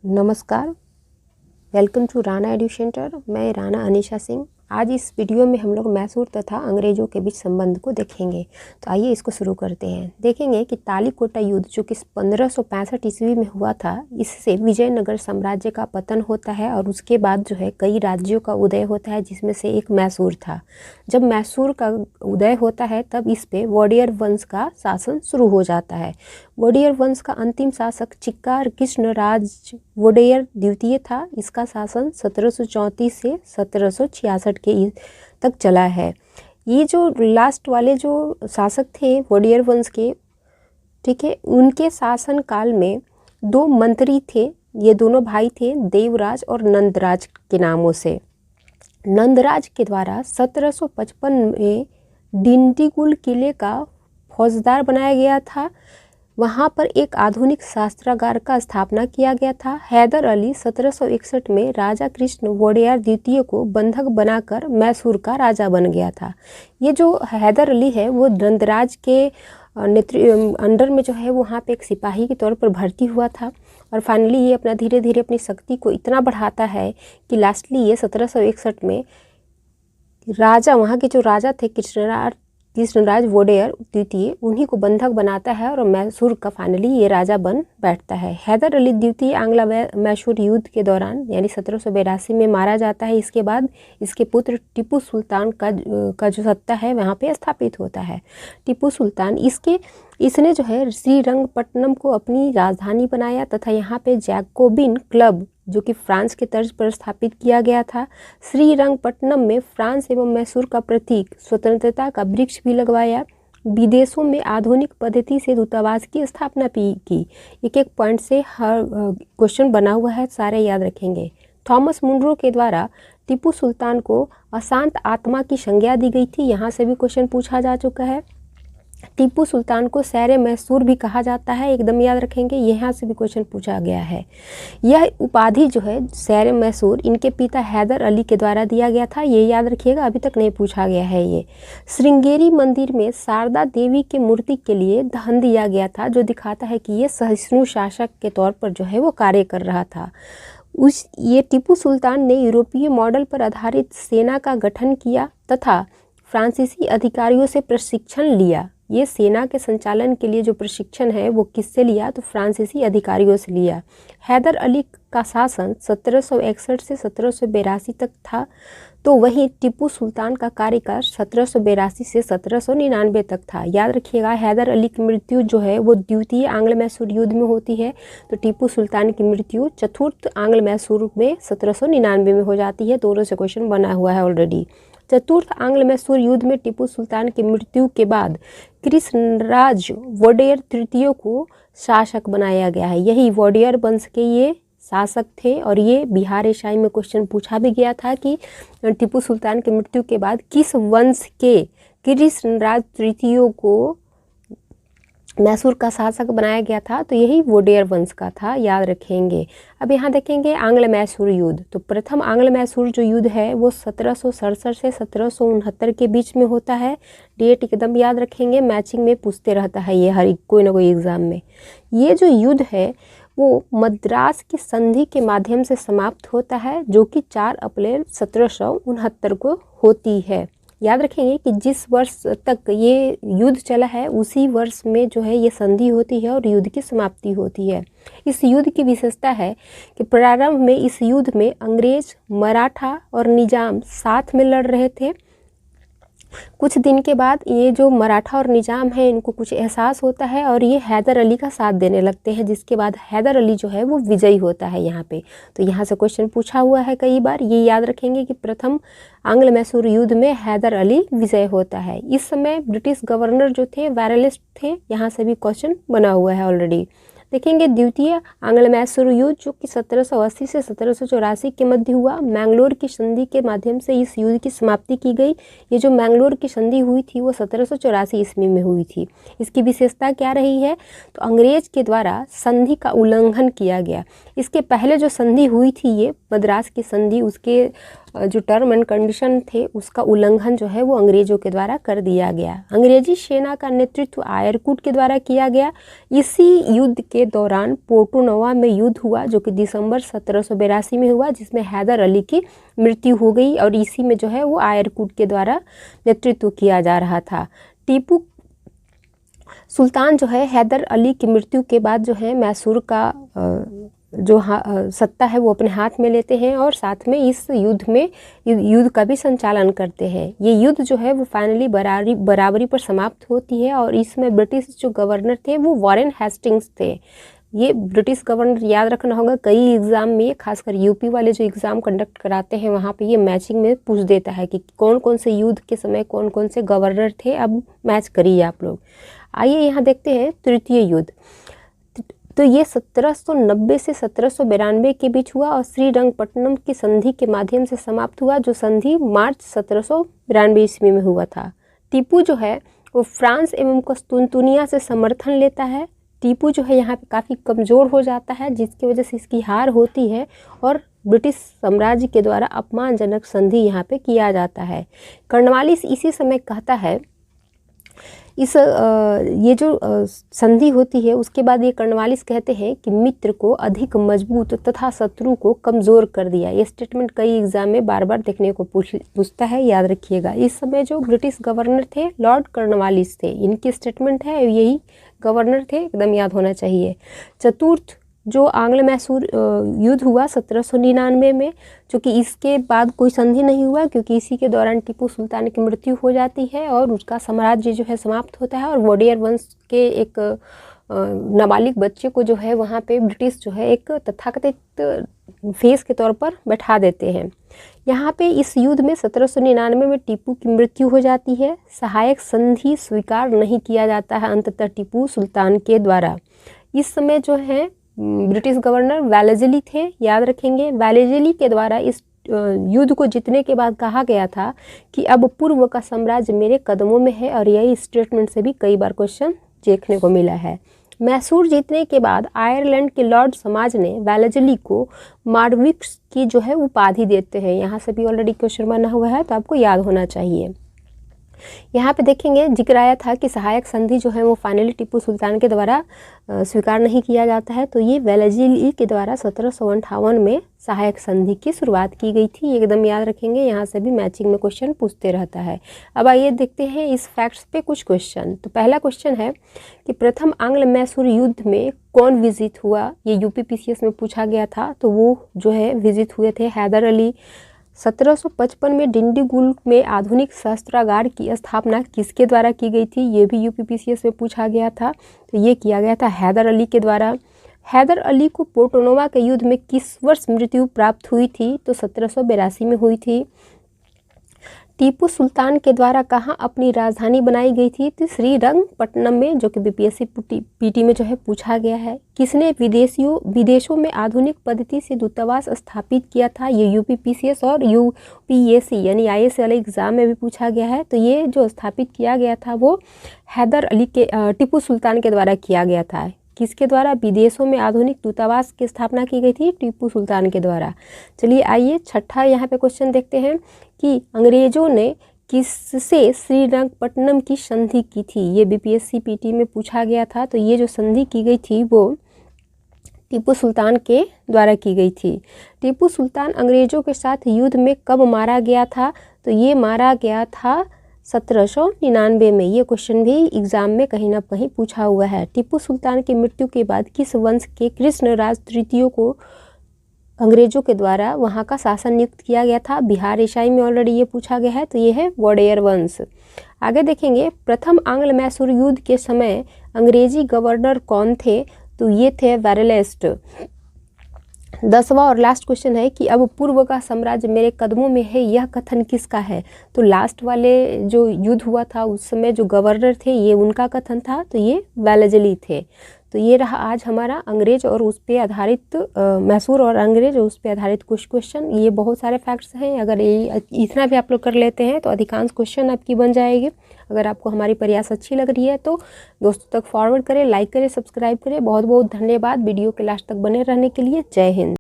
नमस्कार, welcome to Rana Edu Centre. मैं राणा अनीशा सिंह। आज इस वीडियो में हम लोग मैसूर तथा अंग्रेज़ों के बीच संबंध को देखेंगे। तो आइए इसको शुरू करते हैं। देखेंगे कि तालीकोटा युद्ध जो कि 1565 ईस्वी में हुआ था, इससे विजयनगर साम्राज्य का पतन होता है और उसके बाद जो है कई राज्यों का उदय होता है, जिसमें से एक मैसूर था। जब मैसूर का उदय होता है तब इस पे वोडेयर वंश का शासन शुरू हो जाता है। वोडेयर वंश का अंतिम शासक चिक्कार कृष्णराज वोडेयर द्वितीय था। इसका शासन 1734 से 1766 के तक चला है। ये जो लास्ट वाले जो शासक थे वोडेयर वंश के, ठीक है, उनके शासन काल में दो मंत्री थे। ये दोनों भाई थे, देवराज और नंदराज के नामों से। नंदराज के द्वारा 1755 में डिंडीगुल किले का फौजदार बनाया गया था। वहाँ पर एक आधुनिक शस्त्रागार का स्थापना किया गया था। हैदर अली 1761 में राजा कृष्ण वोडेयर द्वितीय को बंधक बनाकर मैसूर का राजा बन गया था। ये जो हैदर अली है वो नंदराज के अंडर में जो है वो वहाँ पे एक सिपाही के तौर पर भर्ती हुआ था और फाइनली ये अपना धीरे धीरे अपनी शक्ति को इतना बढ़ाता है कि लास्टली ये 1761 में राजा, वहाँ के जो राजा थे कृष्णराज वोडेयर द्वितीय, उन्हीं को बंधक बनाता है और मैसूर का फाइनली ये राजा बन बैठता है। हैदर अली द्वितीय आंग्ला मैसूर युद्ध के दौरान यानी 1782 में मारा जाता है। इसके बाद इसके पुत्र टीपू सुल्तान का जो सत्ता है वहाँ पे स्थापित होता है। टीपू सुल्तान इसने जो है श्रीरंगपट्टनम को अपनी राजधानी बनाया तथा यहाँ पे जैकोबिन क्लब जो कि फ्रांस के तर्ज पर स्थापित किया गया था। श्रीरंगपट्टनम में फ्रांस एवं मैसूर का प्रतीक स्वतंत्रता का वृक्ष भी लगवाया। विदेशों में आधुनिक पद्धति से दूतावास की स्थापना भी की। एक एक पॉइंट से हर क्वेश्चन बना हुआ है, सारे याद रखेंगे। थॉमस मुनरो के द्वारा टीपू सुल्तान को अशांत आत्मा की संज्ञा दी गई थी। यहाँ से भी क्वेश्चन पूछा जा चुका है। टीपू सुल्तान को सैरे मैसूर भी कहा जाता है, एकदम याद रखेंगे, यहाँ से भी क्वेश्चन पूछा गया है। यह उपाधि जो है सैरे मैसूर इनके पिता हैदर अली के द्वारा दिया गया था, ये याद रखिएगा, अभी तक नहीं पूछा गया है ये। श्रृंगेरी मंदिर में शारदा देवी के मूर्ति के लिए धन दिया गया था, जो दिखाता है कि ये सहिष्णु शासक के तौर पर जो है वो कार्य कर रहा था। ये टीपू सुल्तान ने यूरोपीय मॉडल पर आधारित सेना का गठन किया तथा फ्रांसीसी अधिकारियों से प्रशिक्षण लिया। ये सेना के संचालन के लिए जो प्रशिक्षण है वो किससे लिया, तो फ्रांसीसी अधिकारियों से लिया। हैदर अली का शासन 1761 से 1782 तक था, तो वहीं टीपू सुल्तान का कार्यकाल 1782 से 1799 तक था। याद रखिएगा, हैदर अली की मृत्यु जो है वो द्वितीय आंग्ल मैसूर युद्ध में होती है, तो टीपू सुल्तान की मृत्यु चतुर्थ आंग्ल मैसूर में 1799 में हो जाती है। दोनों से क्वेश्चन बना हुआ है ऑलरेडी। चतुर्थ आंग्ल मैसूर युद्ध में टीपू सुल्तान की मृत्यु के बाद कृष्णराज वोडेयर तृतीय को शासक बनाया गया है। यही वोडेयर वंश के ये शासक थे और ये बिहार ईसाई में क्वेश्चन पूछा भी गया था कि टीपू सुल्तान की मृत्यु के बाद किस वंश के कृष्णराज तृतीय को मैसूर का शासक बनाया गया था, तो यही वोडेयर वंश का था, याद रखेंगे। अब यहाँ देखेंगे आंग्ल मैसूर युद्ध। तो प्रथम आंग्ल मैसूर जो युद्ध है वो 1767 से 1769 के बीच में होता है। डेट एकदम याद रखेंगे, मैचिंग में पूछते रहता है ये हर कोई ना कोई एग्जाम में। ये जो युद्ध है वो मद्रास की संधि के माध्यम से समाप्त होता है, जो कि 4 अप्रैल 1769 को होती है। याद रखेंगे कि जिस वर्ष तक ये युद्ध चला है उसी वर्ष में जो है ये संधि होती है और युद्ध की समाप्ति होती है। इस युद्ध की विशेषता है कि प्रारंभ में इस युद्ध में अंग्रेज, मराठा और निजाम साथ में लड़ रहे थे। कुछ दिन के बाद ये जो मराठा और निजाम है इनको कुछ एहसास होता है और ये हैदर अली का साथ देने लगते हैं, जिसके बाद हैदर अली जो है वो विजयी होता है यहाँ पे। तो यहाँ से क्वेश्चन पूछा हुआ है कई बार, ये याद रखेंगे कि प्रथम आंग्ल मैसूर युद्ध में हैदर अली विजय होता है। इस समय ब्रिटिश गवर्नर जो थे वायरलिस्ट थे, यहाँ से भी क्वेश्चन बना हुआ है ऑलरेडी। देखेंगे द्वितीय आंग्ल मैसूर युद्ध जो कि 1780 से 1784 के मध्य हुआ। मैंगलोर की संधि के माध्यम से इस युद्ध की समाप्ति की गई। ये जो मैंगलोर की संधि हुई थी वो 1784 ईस्वी में हुई थी। इसकी विशेषता क्या रही है, तो अंग्रेज के द्वारा संधि का उल्लंघन किया गया। इसके पहले जो संधि हुई थी ये मद्रास की संधि, उसके जो टर्म एंड कंडीशन थे उसका उल्लंघन जो है वो अंग्रेजों के द्वारा कर दिया गया। अंग्रेजी सेना का नेतृत्व आयरकुट के द्वारा किया गया। इसी युद्ध के दौरान पोर्टो नोवा में युद्ध हुआ जो कि दिसंबर 1782 में हुआ, जिसमें हैदर अली की मृत्यु हो गई और इसी में जो है वो आयरकुट के द्वारा नेतृत्व किया जा रहा था। टीपू सुल्तान जो है हैदर अली की मृत्यु के बाद जो है मैसूर का जो सत्ता है वो अपने हाथ में लेते हैं और साथ में इस युद्ध का भी संचालन करते हैं। ये युद्ध जो है वो फाइनली बराबरी पर समाप्त होती है और इसमें ब्रिटिश जो गवर्नर थे वो वॉरेन हेस्टिंग्स थे। ये ब्रिटिश गवर्नर याद रखना होगा, कई एग्ज़ाम में खासकर यूपी वाले जो एग्ज़ाम कंडक्ट कराते हैं वहाँ पे ये मैचिंग में पूछ देता है कि कौन कौन से युद्ध के समय कौन कौन से गवर्नर थे। अब मैच करिए आप लोग। आइए यहाँ देखते हैं तृतीय युद्ध। तो ये 1790 से 1792 के बीच हुआ और श्रीरंगपट्टनम की संधि के माध्यम से समाप्त हुआ, जो संधि मार्च 1792 ईस्वी में हुआ था। टीपू जो है वो फ्रांस एवं कुस्तुनतुनिया से समर्थन लेता है। टीपू जो है यहाँ पे काफ़ी कमज़ोर हो जाता है जिसकी वजह से इसकी हार होती है और ब्रिटिश साम्राज्य के द्वारा अपमानजनक संधि यहाँ पे किया जाता है। कर्नवालिस इसी समय कहता है ये जो संधि होती है उसके बाद ये कर्नवालिस कहते हैं कि मित्र को अधिक मजबूत तथा शत्रु को कमज़ोर कर दिया। ये स्टेटमेंट कई एग्जाम में बार बार देखने को पूछता है, याद रखिएगा। इस समय जो ब्रिटिश गवर्नर थे लॉर्ड कर्नवालिस थे, इनकी स्टेटमेंट है, यही गवर्नर थे, एकदम याद होना चाहिए। चतुर्थ जो आंग्ल मैसूर युद्ध हुआ 1799 में, चूँकि इसके बाद कोई संधि नहीं हुआ क्योंकि इसी के दौरान टीपू सुल्तान की मृत्यु हो जाती है और उसका साम्राज्य जो है समाप्त होता है और वोडेयर वंश के एक नाबालिग बच्चे को जो है वहाँ पे ब्रिटिश जो है एक तथाकथित फेस के तौर पर बैठा देते हैं। यहाँ पे इस युद्ध में 1799 में टीपू की मृत्यु हो जाती है। सहायक संधि स्वीकार नहीं किया जाता है अंततः टीपू सुल्तान के द्वारा। इस समय जो है ब्रिटिश गवर्नर वेलेज़ली थे, याद रखेंगे। वेलेज़ली के द्वारा इस युद्ध को जीतने के बाद कहा गया था कि अब पूर्व का साम्राज्य मेरे कदमों में है और यही स्टेटमेंट से भी कई बार क्वेश्चन देखने को मिला है। मैसूर जीतने के बाद आयरलैंड के लॉर्ड समाज ने वेलेज़ली को मार्विक्स की जो है उपाधि देते हैं। यहाँ से भी ऑलरेडी क्वेश्चन बना हुआ है तो आपको याद होना चाहिए। यहाँ पे देखेंगे जिक्र आया था कि सहायक संधि जो है वो फाइनली टीपू सुल्तान के द्वारा स्वीकार नहीं किया जाता है, तो ये वेलेज़ली के द्वारा 1758 में सहायक संधि की शुरुआत की गई थी। एकदम याद रखेंगे, यहाँ से भी मैचिंग में क्वेश्चन पूछते रहता है। अब आइए देखते हैं इस फैक्ट्स पे कुछ क्वेश्चन। तो पहला क्वेश्चन है कि प्रथम आंग्ल मैसूर युद्ध में कौन विजित हुआ, ये यूपीपीसीएस में पूछा गया था। तो वो जो है विजित हुए थे हैदर अली। 1755 में डिंडीगुल में आधुनिक शस्त्रागार की स्थापना किसके द्वारा की गई थी, ये भी यूपीपीसीएस में पूछा गया था। तो ये किया गया था हैदर अली के द्वारा। हैदर अली को पोर्टो नोवा के युद्ध में किस वर्ष मृत्यु प्राप्त हुई थी, तो 1782 में हुई थी। टीपू सुल्तान के द्वारा कहाँ अपनी राजधानी बनाई गई थी, तो श्रीरंगपट्टनम में, जो कि बीपीएससी पीटी में जो है पूछा गया है। किसने विदेशों में आधुनिक पद्धति से दूतावास स्थापित किया था, ये यूपीपीसीएस और यूपीएससी यानी आईएएस वाले एग्जाम में भी पूछा गया है। तो ये जो स्थापित किया गया था वो हैदर अली के टीपू सुल्तान के द्वारा किया गया था। किसके द्वारा, विदेशों में आधुनिक दूतावास की स्थापना की गई थी, टीपू सुल्तान के द्वारा। चलिए आइए छठा यहाँ पे क्वेश्चन देखते हैं कि अंग्रेजों ने किससे श्रीरंगपट्टनम की संधि की थी, ये बीपीएससी पीटी में पूछा गया था। तो ये जो संधि की गई थी वो टीपू सुल्तान के द्वारा की गई थी। टीपू सुल्तान अंग्रेजों के साथ युद्ध में कब मारा गया था, तो ये मारा गया था 1799 में। ये क्वेश्चन भी एग्जाम में कहीं ना कहीं पूछा हुआ है। टीपू सुल्तान की मृत्यु के बाद किस वंश के कृष्णराज तृतीय को अंग्रेजों के द्वारा वहाँ का शासन नियुक्त किया गया था, बिहार ईसाई में ऑलरेडी ये पूछा गया है। तो ये है वोडेयर वंश। आगे देखेंगे प्रथम आंग्ल मैसूर युद्ध के समय अंग्रेजी गवर्नर कौन थे, तो ये थे वेरेलेस्ट। 10वां और लास्ट क्वेश्चन है कि अब पूर्व का साम्राज्य मेरे कदमों में है, यह कथन किसका है, तो लास्ट वाले जो युद्ध हुआ था उस समय जो गवर्नर थे ये उनका कथन था, तो ये वेलेज़ली थे। तो ये रहा आज हमारा अंग्रेज और उस पर आधारित मैसूर और अंग्रेज और उस पर आधारित कुछ क्वेश्चन। ये बहुत सारे फैक्ट्स हैं, अगर ये इतना भी आप लोग कर लेते हैं तो अधिकांश क्वेश्चन आपकी बन जाएगी। अगर आपको हमारी प्रयास अच्छी लग रही है तो दोस्तों तक फॉरवर्ड करें, लाइक करें, सब्सक्राइब करें। बहुत बहुत धन्यवाद वीडियो के लास्ट तक बने रहने के लिए। जय हिंद।